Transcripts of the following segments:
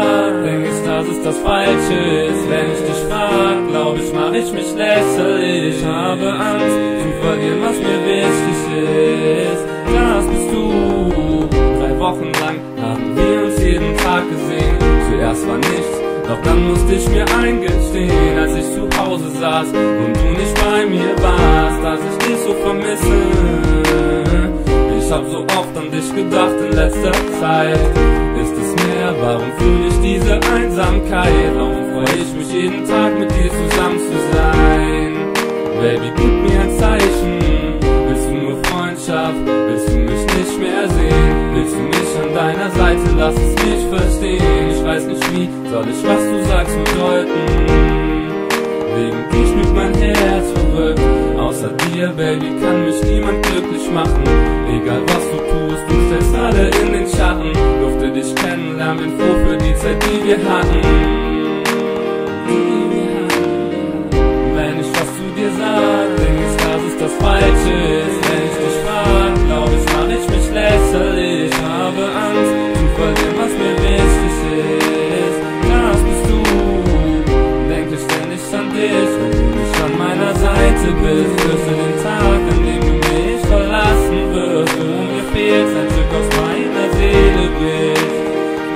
sag, denk ich, dass es das Falsche ist. Wenn ich dich frag, glaub ich, mach ich mich lächerlich. Ich habe Angst zu verlieren, was mir wichtig ist. Das bist du. 3 Wochen lang haben wir uns jeden Tag gesehen. Zuerst war nichts, doch dann musste ich mir eingestehen, als ich zu Hause saß und du nicht bei mir warst, dass ich dich so vermisse. Ich hab so oft an dich gedacht in letzter Zeit. Ist es mehr, warum fühle ich diese Einsamkeit? Warum freue ich mich jeden Tag mit dir zusammen zu sein? Baby, gib mir ein Zeichen. Willst du nur Freundschaft? Willst du mich nicht mehr sehen? Willst du mich an deiner Seite? Lass es mich verstehen. Ich weiß nicht wie, soll ich was du sagst nur deuten? Wegen dir schmiegt mein Herz verrückt. Außer dir, Baby, kann mich niemand glücklich machen. Egal was du tust, du stellst alle in den Schatten. Durfte dich kennenlernen, bin froh für die Zeit, die wir hatten. Wenn ich was zu dir sag, denk ich, dass es das Falsche ist. Wenn ich dich frag, glaub ich, mach ich mich lächerlich. Ich habe Angst zu verlieren, was mir wichtig ist. Das bist du. Denk ich ständig an dich, wenn du nicht an meiner Seite bist. Wirst du den Tag, an dem du mich verlassen wirst. Du mir fehlst, ein Stück aus meiner Seele bist.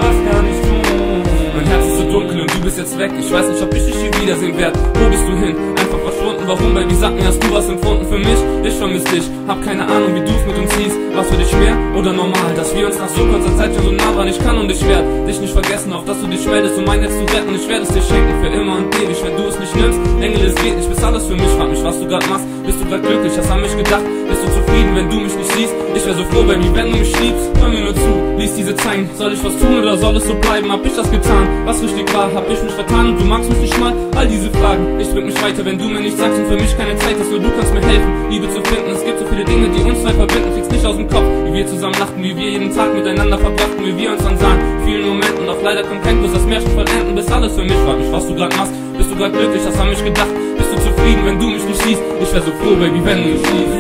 Was kann ich tun? Mein Herz ist so dunkel und du bist jetzt weg. Ich weiß nicht, ob ich dich hier wiedersehen werd. Wo bist du hin? Einfach verschwunden. Warum, Baby? Sag mir, hast du was empfunden für mich? Ich vermiss dich. Hab keine Ahnung, wie du's mit uns hieß. Was für dich schwer oder normal? Dass wir uns nach so kurzer Zeit schon so nah waren. Ich kann und ich werd dich nicht vergessen, auf dass du dich meldest, um mein Herz zu retten. Ich werde es dir schenken für immer und ewig, wenn du es nicht nimmst. Engel, es geht nicht, bist alles für mich. Frag mich, was du grad machst. Bist du grad glücklich? Hast an mich gedacht? Bist du zufrieden, wenn du mich nicht siehst? Ich wär so froh, Baby, wenn du mich liebst. Hör mir nur zu, lies diese Zeilen. Soll ich was tun oder soll es so bleiben? Hab ich das getan? Was richtig war, hab ich mich vertan und du magst mich nicht mal? All diese Fragen, ich bring mich weiter, wenn du mir nichts sagst und für mich keine Zeit hast, nur du kannst mir helfen, Liebe zu finden. Es gibt so viele Dinge, die uns zwei verbinden, krieg's nicht aus dem Kopf, wie wir zusammen lachten, wie wir jeden Tag miteinander verbrachten, wie wir uns dann sahen, vielen Momenten, doch leider kommt kein Kuss, das Märchen vollenden, bist alles für mich. Frag mich, was du grad machst, bist du grad glücklich, hast an mich gedacht, bist du zufrieden, wenn du mich nicht siehst? Ich wär so froh, Baby, wenn du mich siehst.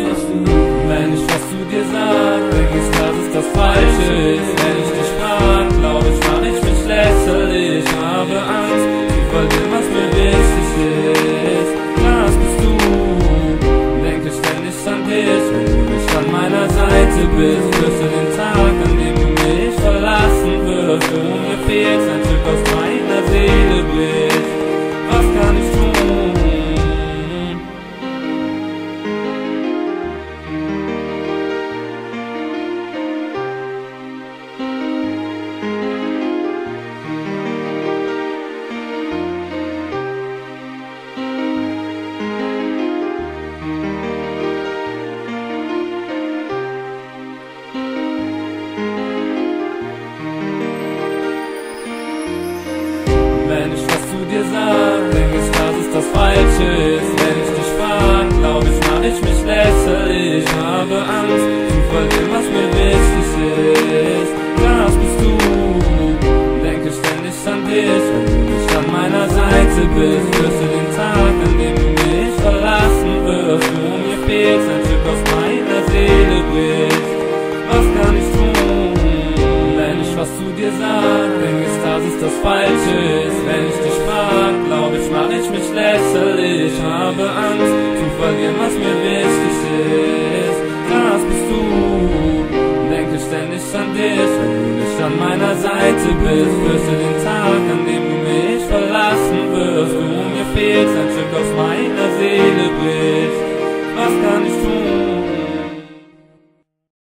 Wenn ich was zu dir sag, denk ich, dass es das Falsche ist. Wenn ich dich frag, glaub ich, mach ich mich lächerlich. Ich habe Angst zu verlieren, was mir wichtig ist. Das bist du. Denk ich ständig an dich, wenn du nicht an meiner Seite bist. Wirst du den Tag, an dem du mich verlassen wirst. Du mir fehlst, ein Stück aus meiner Seele bist. Was kann ich tun? Wenn ich was zu dir sag, denk ich, dass es das Falsche ist. Wenn ich dich frag, glaub ich, mach ich mich lächerlich. Ich habe Angst zu verlieren, was mir wichtig ist. Das bist du. Denk ich ständig an dich, wenn du nicht an meiner Seite bist. Wirst du den Tag, an dem du mich verlassen wirst. Du mir fehlst, ein Stück aus meiner Seele bist. Was kann ich tun? Wenn ich was zu dir sag, denk ich, dass es das Falsche ist. Wenn ich dich frag, glaub ich, mach ich mich lächerlich. Ich habe Angst zu verlieren, was mir wichtig ist. Das bist du. Denk ich ständig an dich, wenn du nicht an meiner Seite bist. Wirst du den Tag, an dem du mich verlassen wirst. Du mir fehlst, ein Stück aus meiner